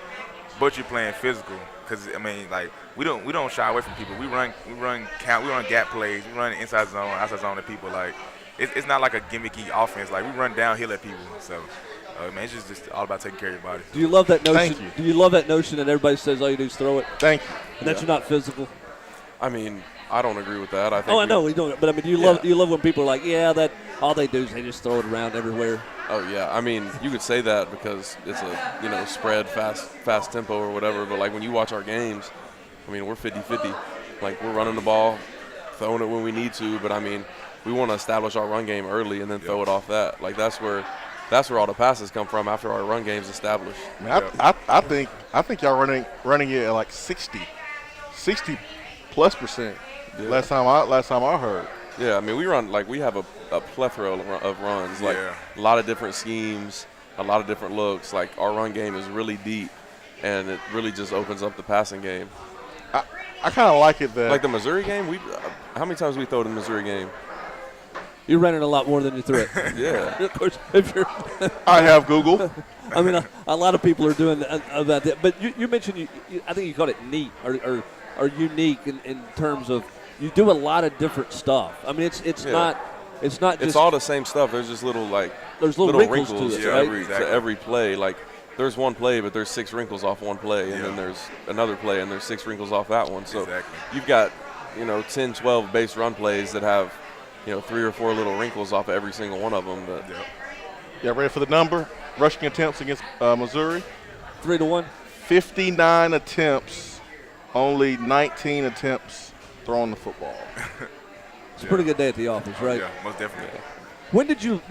but you're playing physical. Because like we don't shy away from people. We run gap plays, we run inside zone, outside zone at people. Like it's not like a gimmicky offense. Like we run downhill at people. So it's just all about taking care of your body. Do you love that notion? Thank you. Do you love that notion that everybody says all you do is throw it? Thank you. And that you're not physical? I mean, I don't agree with that. I think. I know we don't. But I mean, do you love when people are like, yeah, that all they do is they just throw it around everywhere. Oh yeah, I mean, you could say that because it's a spread, fast tempo or whatever. But like when you watch our games, I mean, we're 50-50. Like we're running the ball, throwing it when we need to. But I mean, we want to establish our run game early and then throw it off that. Like that's where all the passes come from after our run game's established. I think y'all running it at like 60 plus%. Yeah. Last time I heard. Yeah, I mean, we have a plethora of runs, like a lot of different schemes, a lot of different looks. Like our run game is really deep, and it really just opens up the passing game. I kind of like it that. Like the Missouri game, how many times we throw it in the Missouri game? You ran it a lot more than you threw it. Yeah. Of course, if you're I have Google. I mean, a lot of people are doing that. But you mentioned, I think you called it neat or unique in terms of you do a lot of different stuff. I mean, it's not just. It's all the same stuff. There's just little wrinkles wrinkles to it, to every play. Like there's one play, but there's 6 wrinkles off one play, and then there's another play, and there's 6 wrinkles off that one. So you've got 10, 12 base run plays that have 3 or 4 little wrinkles off of every single one of them. But Yeah, ready for the number? Rushing attempts against Missouri? 3-1. 59 attempts, only 19 attempts throwing the football. It's a pretty good day at the office, right? Yeah, most definitely. When did you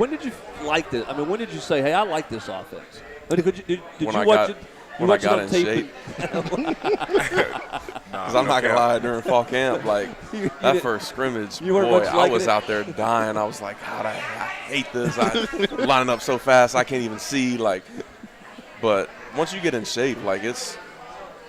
like this? I mean, when did you say, "Hey, I like this offense"? Did you When watch it? When I got in shape. Because I'm not going to lie, during fall camp, like that first scrimmage, boy, I was out there dying. I was like, God, I hate this. I'm lining up so fast, I can't even see. But once you get in shape, it's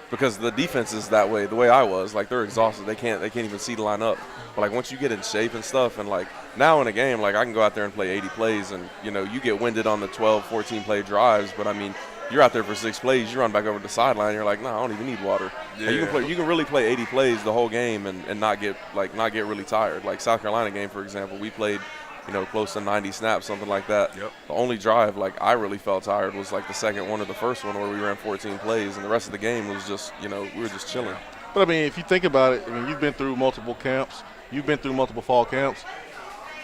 because the defense is that way. The way I was, they're exhausted. They can't even see the line up. But once you get in shape and stuff, and now in a game, I can go out there and play 80 plays, and you get winded on the 12, 14 play drives. But I mean, you're out there for 6 plays, you run back over to the sideline, you're like, no, I don't even need water. Yeah. You can really play 80 plays the whole game and not get really tired. Like South Carolina game, for example, we played close to 90 snaps, something like that. Yep. The only drive I really felt tired was the second one or the first one where we ran 14 plays, and the rest of the game was just we were just chilling. But I mean, if you think about it, you've been through multiple camps, you've been through multiple fall camps.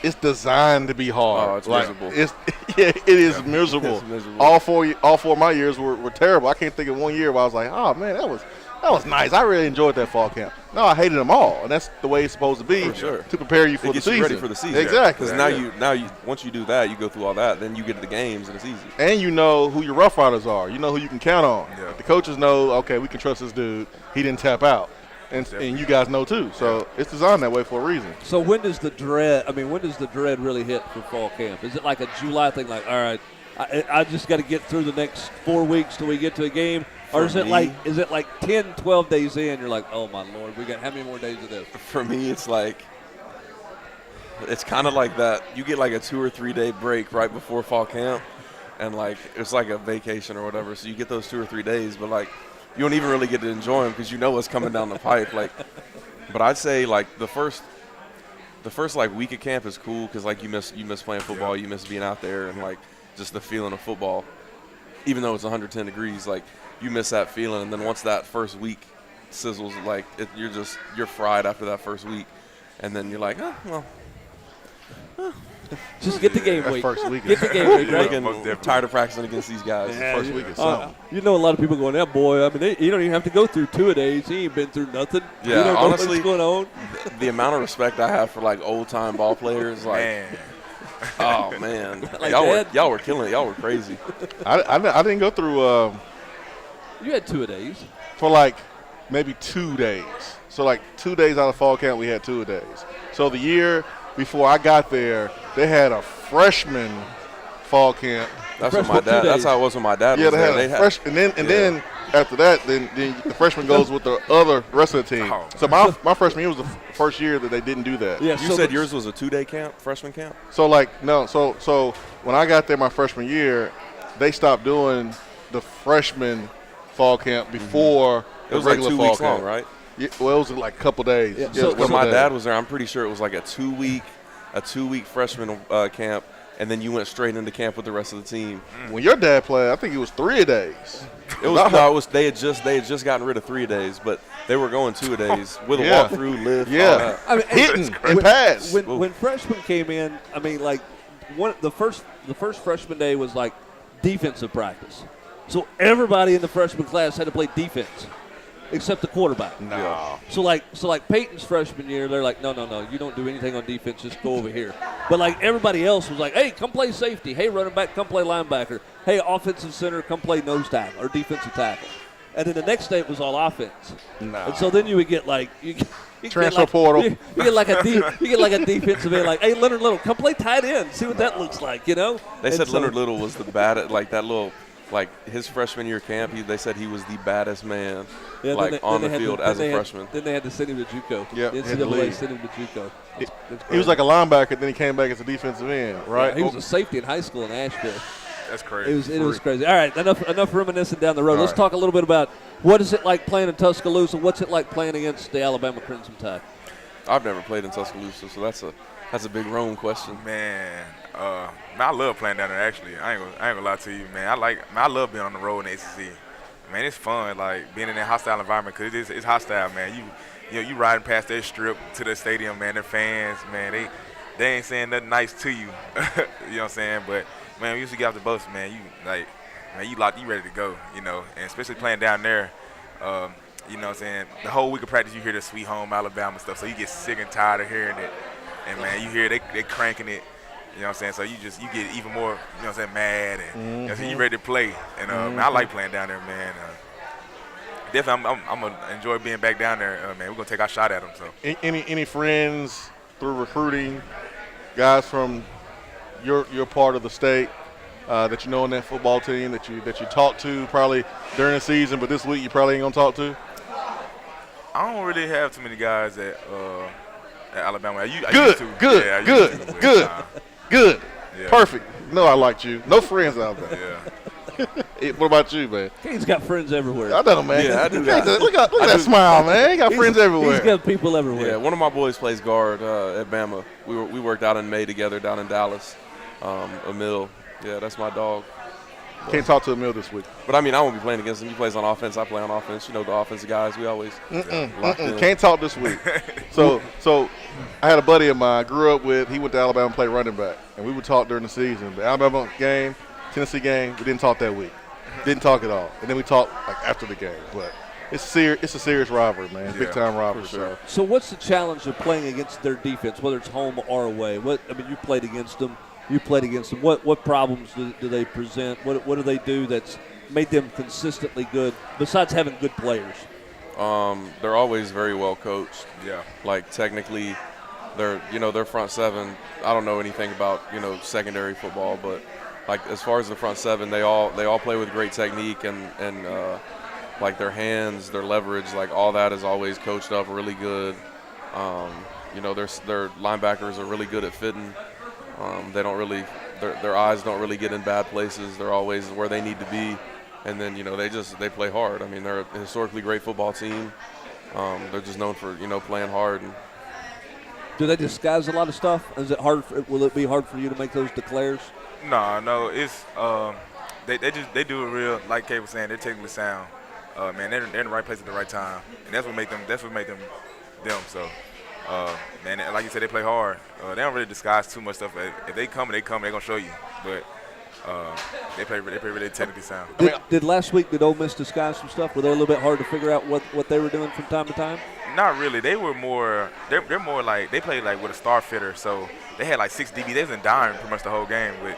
It's designed to be hard. Oh, it's miserable. It is miserable. It's miserable. All four of my years were terrible. I can't think of one year where I was like, oh man, that was nice. I really enjoyed that fall camp. No, I hated them all, and that's the way it's supposed to be to prepare you for the season. You ready for the season. Exactly. Because now you once you do that, you go through all that, then you get to the games and it's easy. And you know who your Rough Riders are. You know who you can count on. Yeah. The coaches know, okay, we can trust this dude. He didn't tap out. And you guys know too. So it's designed that way for a reason. So when does the dread really hit for fall camp? Is it like a July thing, all right, I just got to get through the next 4 weeks till we get to a game? Or is it like 10, 12 days in, you're like, oh my Lord, we got how many more days of this? For me, it's kind of like that. You get a 2 or 3 day break right before fall camp, and it's like a vacation or whatever. So you get those 2 or 3 days, but you don't even really get to enjoy them because you know what's coming down the pipe. But I'd say the first week of camp is cool because you miss playing football, you miss being out there, and just the feeling of football. Even though it's 110 degrees, you miss that feeling, and then once that first week sizzles, you're fried after that first week, and then you're like, oh well. Just get the game week. First week. Get the game week, right? I'm tired of practicing against these guys. First week is something. You know a lot of people going, that boy, I mean, you don't even have to go through 2-a-days. He ain't been through nothing. Yeah, you don't honestly, know what's going on. The amount of respect I have for old-time ball players, Man. oh, man. Dad? Y'all were killing it. Y'all were crazy. I didn't go through You had 2-a-days. for maybe 2 days. So 2 days out of fall camp, we had 2-a-days. So the year before I got there, they had a freshman fall camp. That's what my dad. That's how it was when my dad Yeah, was they there. had a freshman, then after that, then the freshman goes with the other rest of the team. Oh. So my freshman year was the first year that they didn't do that. Yeah, You said yours was a 2-day camp, freshman camp? So no, so when I got there my freshman year, they stopped doing the freshman fall camp before It was the like regular 2 fall weeks camp. long, right? Yeah, well, it was like a couple days. Yeah, Yeah, so it was a When couple my days. dad was there, I'm pretty sure it was like a 2 week freshman camp, and then you went straight into camp with the rest of the team. When your dad played, I think it was 3 days. It was no, it was they had just gotten rid of 3 days, but they were going 2 days with a Yeah. walkthrough, lift, all Yeah, that. I mean, hitting and pass. When freshmen came in, I mean, like the first freshman day was like defensive practice, so everybody in the freshman class had to play defense, except the quarterback. No. So like Peyton's freshman year, they're like, no, you don't do anything on defense, just go over here. But like everybody else was like, hey, come play safety. Hey, running back, come play linebacker. Hey, offensive center, come play nose tackle or defensive tackle. And then the next day it was all offense. No. And so then you would get like you Transfer get like, portal. You get like a defensive end, like, hey, Leonard Little, come play tight end. See what that looks like, you know? They And said so- Leonard Little was the bad, like that little, like his freshman year camp. They said he was the baddest man, Yeah, like then on they the had field to- as then a they had- freshman. Then they had to send him to JUCO. Yeah, The had to NCAA leave. sent him to JUCO. That's He was crazy. like a linebacker, then he came back as a defensive end, right? Yeah, he was a safety in high school in Asheville. That's crazy. It was crazy. All right, enough reminiscing down the road. Let's right. talk a little bit about what is it like playing in Tuscaloosa. What's it like playing against the Alabama Crimson Tide? I've never played in Tuscaloosa, so that's a big Rome question. Man, I love playing down there. Actually, I ain't gonna lie to you, man. I love being on the road in the ACC. Man, it's fun, like being in that hostile environment, because it's hostile, man. You riding past their strip to the stadium, man. Their fans, man, they ain't saying nothing nice to you. You know what I'm saying? But man, we used to get off the bus, man. You ready to go, you know. And especially playing down there, you know what I'm saying? The whole week of practice, you hear the Sweet Home Alabama stuff, so you get sick and tired of hearing it. And man, you hear they cranking it. You know what I'm saying? So you get even more, you know what I'm saying, mad, and you know what I'm saying, you ready to play. And man, I like playing down there, man. Definitely, I'm gonna enjoy being back down there, man. We're gonna take our shot at them. So Any friends through recruiting, guys from your part of the state that you know in that football team that you talk to probably during the season, but this week you probably ain't gonna talk to? I don't really have too many guys at Alabama. I used Good, to. good, Yeah, I used good, to, but, good, good, yeah. perfect. No, I liked you. No friends out there. Yeah. What about you, man? He's got friends everywhere. I know, man. Yeah, I do that. Look at that smile, man. He got friends everywhere. He's got people everywhere. Yeah, one of my boys plays guard at Bama. We worked out in May together down in Dallas. Emil, yeah, that's my dog. Can't talk to Emil this week. But I mean, I won't be playing against him. He plays on offense. I play on offense. You know, the offensive guys. We always locked in. Can't talk this week. So I had a buddy of mine I grew up with. He went to Alabama and played running back, and we would talk during the season. The Alabama game, Tennessee game, we didn't talk that week. Didn't talk at all. And then we talked like after the game. But it's a serious rivalry, man. Big time rivalry. for sure. So what's the challenge of playing against their defense, whether it's home or away? You played against them. What problems do they present? What do they do that's made them consistently good besides having good players? They're always very well coached. Yeah. Like technically, their front seven. I don't know anything about secondary football, but like as far as the front seven, they all play with great technique and like their hands, their leverage, like all that is always coached up really good. Their linebackers are really good at fitting. They don't really, their eyes don't really get in bad places. They're always where they need to be, and then they play hard. I mean, they're a historically great football team. They're just known for playing hard. And Do they disguise a lot of stuff? Is it hard? Will it be hard for you to make those declares? No, it's they do it real. Like Kay was saying, they're technically sound. Man, they're in the right place at the right time, and that's what make them them. So. Man, like you said, they play hard. They don't really disguise too much stuff. If they come, they're gonna show you. But they play really technically sound. Did last week, did Ole Miss disguise some stuff? Were they a little bit hard to figure out what they were doing from time to time? Not really. They were more. They're more like they played like with a star fitter. So they had like 6 DB. They was in dime pretty much the whole game with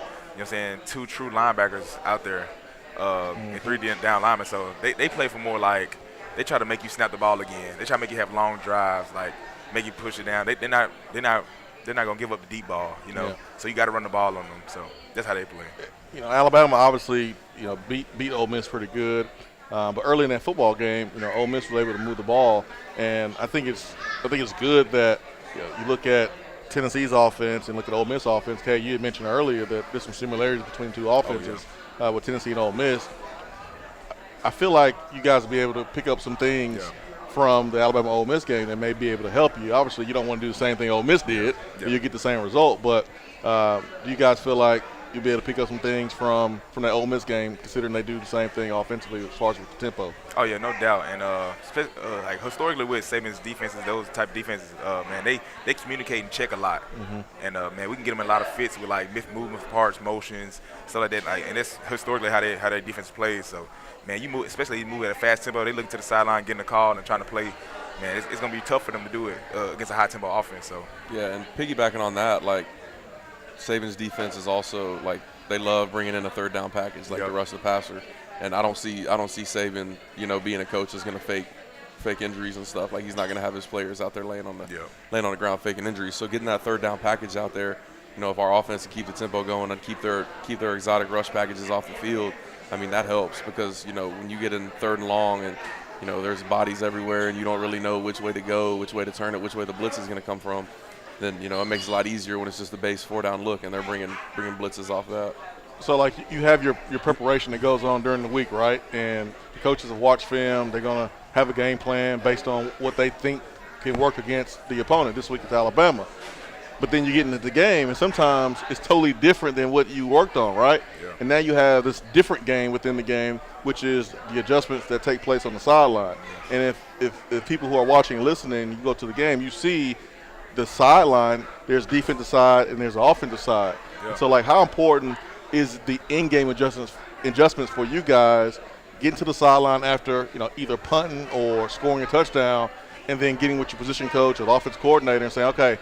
2 true linebackers out there and 3 down linemen. So they play for more like they try to make you snap the ball again. They try to make you have long drives like. Make you push it down. They're not gonna give up the deep ball, Yeah. So you got to run the ball on them. So that's how they play. Alabama obviously beat Ole Miss pretty good, but early in that football game, Ole Miss was able to move the ball, and I think it's good that you look at Tennessee's offense and look at Ole Miss offense. Kay, you had mentioned earlier that there's some similarities between two offenses. with Tennessee and Ole Miss. I feel like you guys will be able to pick up some things from the Alabama-Ole Miss game that may be able to help you. Obviously, you don't want to do the same thing Ole Miss did, or you get the same result. But do you guys feel like you'll be able to pick up some things from that Ole Miss game, considering they do the same thing offensively as far as with the tempo? Oh yeah, no doubt. And like historically with Saban's defenses, those type of defenses, man, they communicate and check a lot. And man, we can get them in a lot of fits with like movements, parts, motions, stuff like that. Like, and that's historically how their defense plays. So, man, you move, especially you move at a fast tempo. They look to the sideline, getting the call, and trying to play. Man, it's gonna be tough for them to do it against a high tempo offense. So Yeah, and piggybacking on that, like Saban's defense is also like they love bringing in a third down package, like the rest of the passer. And I don't see Saban, being a coach is going to fake injuries and stuff. Like he's not going to have his players out there laying on the ground faking injuries. So getting that third down package out there, if our offense can keep the tempo going and keep their exotic rush packages off the field, I mean that helps because when you get in third and long and there's bodies everywhere and you don't really know which way to go, which way to turn it, which way the blitz is going to come from, then it makes it a lot easier when it's just a base 4-down look and they're bringing blitzes off that. So, like, you have your preparation that goes on during the week, right? And the coaches have watched film. They're going to have a game plan based on what they think can work against the opponent. This week it's Alabama. But then you get into the game, and sometimes it's totally different than what you worked on, right? Yeah. And now you have this different game within the game, which is the adjustments that take place on the sideline. And if people who are watching and listening, you go to the game, you see the sideline, there's defensive side and there's offensive side. Yeah. So, like, how important – is the in-game adjustments for you guys getting to the sideline after either punting or scoring a touchdown, and then getting with your position coach or the offense coordinator and saying, okay,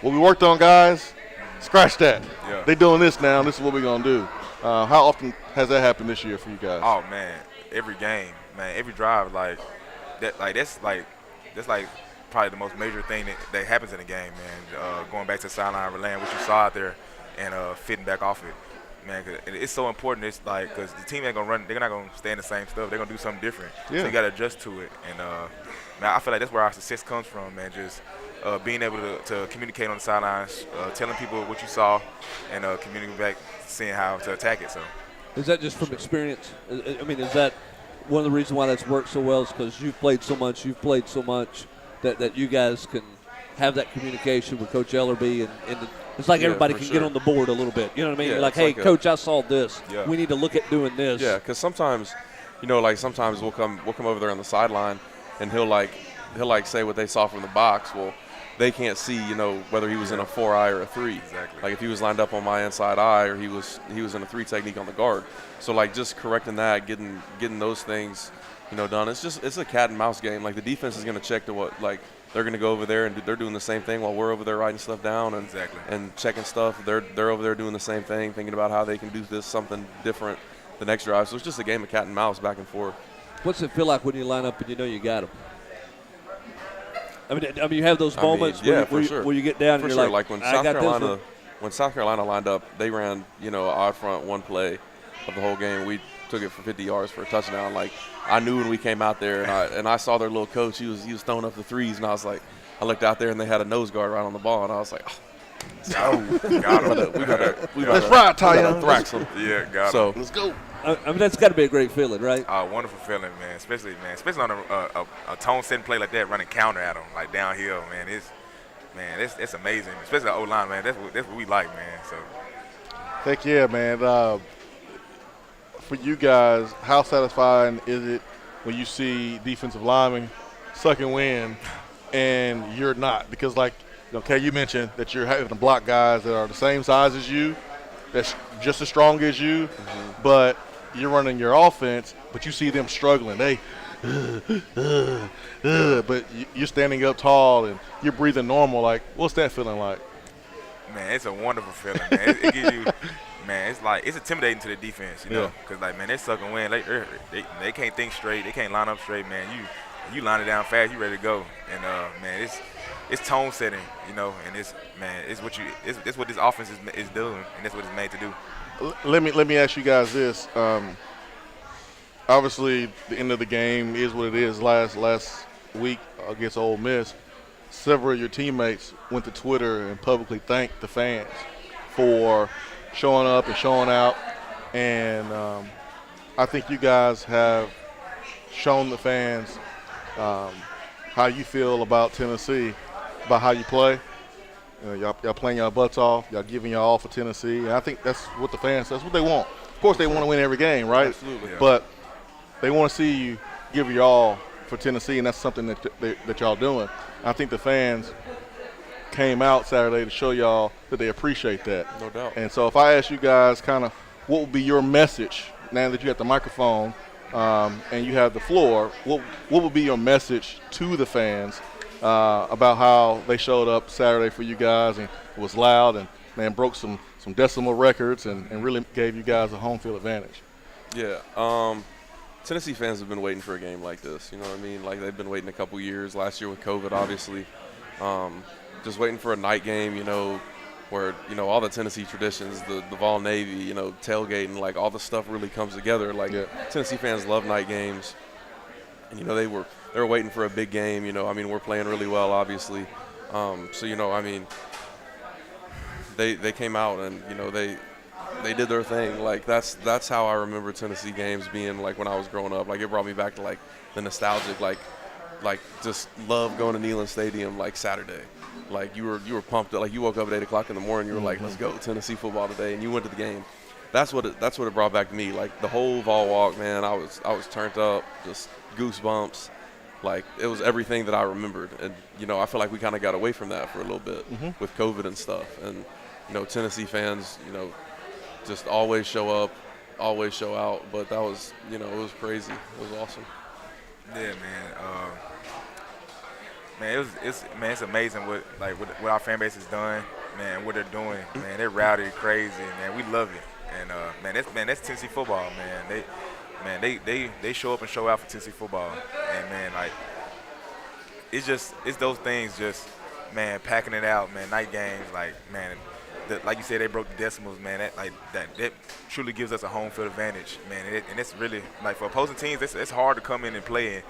what we worked on, guys, scratch that. Yeah. They're doing this now. This is what we're gonna do. How often has that happened this year for you guys? Oh man, every game, man, every drive, that's probably the most major thing that happens in the game, man. Going back to the sideline, relaying what you saw out there, and fitting back off it. Man, it's so important. It's like because the team ain't gonna run. They're not gonna stay in the same stuff. They're gonna do something different. Yeah. So you gotta adjust to it. And man, I feel like that's where our success comes from, man. Just being able to communicate on the sidelines, telling people what you saw, and communicating back, seeing how to attack it. So, is that just from experience? I mean, is that one of the reasons why that's worked so well? Is because you've played so much that you guys can have that communication with Coach Ellerby and it's like everybody can get on the board a little bit. You know what I mean? Yeah, like, hey, Coach, I saw this. Yeah. We need to look at doing this. Yeah, because sometimes, sometimes we'll come over there on the sideline, and he'll say what they saw from the box. Well, they can't see, whether he was in a 4-eye or a 3. Exactly. Like if he was lined up on my inside eye, or he was in a 3 technique on the guard. So like just correcting that, getting those things, done. It's a cat and mouse game. Like the defense is going to check to what they're going to go over there and they're doing the same thing while we're over there writing stuff down and checking stuff. They're over there doing the same thing, thinking about how they can do this something different the next drive. So it's just a game of cat and mouse back and forth. What's it feel like when you line up and you got them? I mean, you have those moments where you get down and you're like when South Carolina lined up, they ran odd front one play of the whole game. We took it for 50 yards for a touchdown. Like I knew when we came out there, and I saw their little coach. He was throwing up the threes, and I was like, I looked out there and they had a nose guard right on the ball, and I was like, we gotta thrax them. Yeah, got it. Let's go. I mean, that's got to be a great feeling, right? Wonderful feeling, man. Especially on a tone-setting play like that, running counter at them, like downhill, man. It's amazing. Especially the O-line, man. That's what we like, man. So. Heck yeah, man. For you guys, how satisfying is it when you see defensive linemen suck and win and you're not? Because, like, okay, you mentioned that you're having to block guys that are the same size as you, that's just as strong as you, but you're running your offense, but you see them struggling. But you're standing up tall and you're breathing normal. Like, what's that feeling like? Man, it's a wonderful feeling, man. It gives you – man, it's intimidating to the defense, because man, they suck and win. They can't think straight. They can't line up straight, man. You line it down fast, you ready to go. And man, it's tone setting, and it's what this offense is doing, and that's what it's made to do. Let me ask you guys this. Obviously, the end of the game is what it is. Last week against Ole Miss, several of your teammates went to Twitter and publicly thanked the fans for showing up and showing out And I think you guys have shown the fans how you feel about Tennessee, about how you play. Y'all playing y'all butts off. Y'all giving y'all all for Tennessee. And I think that's what the fans, that's what they want. Of course, they want to win every game, right? Absolutely. Yeah. But they want to see you give your all for Tennessee, and that's something that y'all doing. I think the fans came out Saturday to show y'all that they appreciate that. No doubt. And so if I ask you guys kind of what would be your message now that you have the microphone and you have the floor, what would be your message to the fans about how they showed up Saturday for you guys and it was loud and, man, broke some decimal records and really gave you guys a home field advantage? Yeah. Tennessee fans have been waiting for a game like this. You know what I mean? Like, they've been waiting a couple years. Last year with COVID, obviously. Just waiting for a night game, you know, where, you know, all the Tennessee traditions, the Vol Navy, you know, tailgating, like, all the stuff really comes together. Like, Tennessee fans love night games. And, you know, they were waiting for a big game. You know, I mean, we're playing really well, obviously. So, you know, I mean, they came out and, you know, they did their thing. Like, that's how I remember Tennessee games being, like, when I was growing up. Like, it brought me back to, like, the nostalgic, like just love going to Neyland Stadium, like, Saturday. Like, you were pumped up. Like, you woke up at 8 o'clock in the morning, you were like, let's go Tennessee football today, and you went to the game. That's what it brought back to me. Like, the whole Vol walk, man, I was turned up, just goosebumps. Like, it was everything that I remembered. And, you know, I feel like we kind of got away from that for a little bit with COVID and stuff. And, you know, Tennessee fans, you know, just always show up, always show out. But that was, you know, it was crazy. It was awesome. Yeah, man. Man, it's amazing what our fan base has done, man. What they're doing, man. They're rowdy, crazy, man. We love it, and that's Tennessee football, man. They show up and show out for Tennessee football, and man, like it's those things, just man, packing it out, man. Night games, like man, like you said, they broke the decimals, man. That truly gives us a home field advantage, man. And it's really like for opposing teams, it's hard to come in and play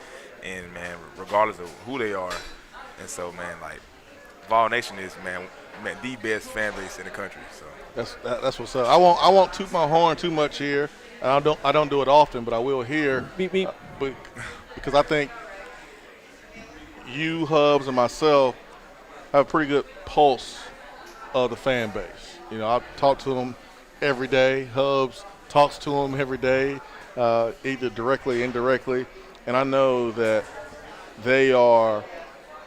and man, regardless of who they are. And so, man, like Vol Nation is man the best fan base in the country. So that's what's up. I won't toot my horn too much here. I don't do it often, but I will here. Beep, beep. Because I think you, Hubs, and myself have a pretty good pulse of the fan base. You know, I talk to them every day. Hubs talks to them every day, either directly or indirectly. And I know that they are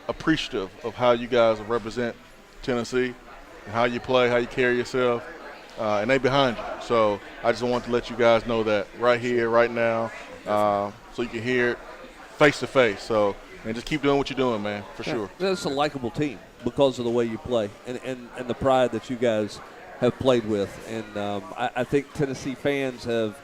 appreciative of how you guys represent Tennessee and how you play, how you carry yourself, and they behind you. So I just want to let you guys know that right here, right now, so you can hear it face to face. So, and just keep doing what you're doing, man, for sure. That's a likable team because of the way you play and the pride that you guys have played with. And I think Tennessee fans have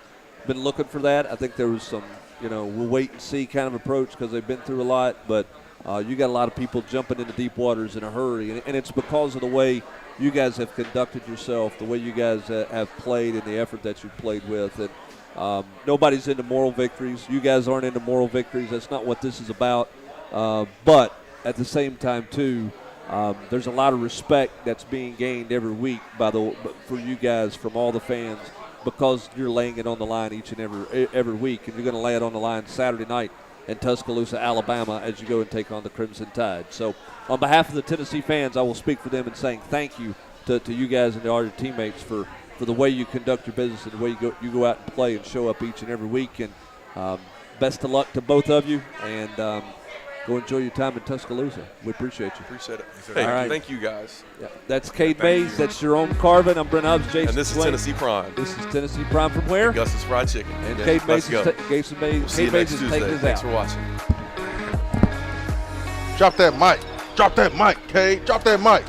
been looking for that. I think there was some, you know, we'll wait and see kind of approach because they've been through a lot. But you got a lot of people jumping into deep waters in a hurry. And it's because of the way you guys have conducted yourself, the way you guys have played and the effort that you've played with. And nobody's into moral victories. You guys aren't into moral victories. That's not what this is about. But at the same time, too, there's a lot of respect that's being gained every week for you guys from all the fans because you're laying it on the line each and every week, and you're going to lay it on the line Saturday night in Tuscaloosa, Alabama, as you go and take on the Crimson Tide. So on behalf of the Tennessee fans, I will speak for them in saying thank you to you guys and to all your teammates for the way you conduct your business and the way you go out and play and show up each and every week. And best of luck to both of you, and go enjoy your time in Tuscaloosa. We appreciate you. Appreciate it. Hey, all right. Thank you, guys. Yeah. That's Cade Mays. That's Jerome Carvin. I'm Brent Hubbs. Jason And this is Swain. Tennessee Prime. This is Tennessee Prime from where? Gus's Fried Chicken. And Yeah, Cade Mays let's is go. Jason Mays. We'll see you Cade Mays next is Tuesday. taking us Thanks out. for watching. Drop that mic. Drop that mic, Cade. Drop that mic.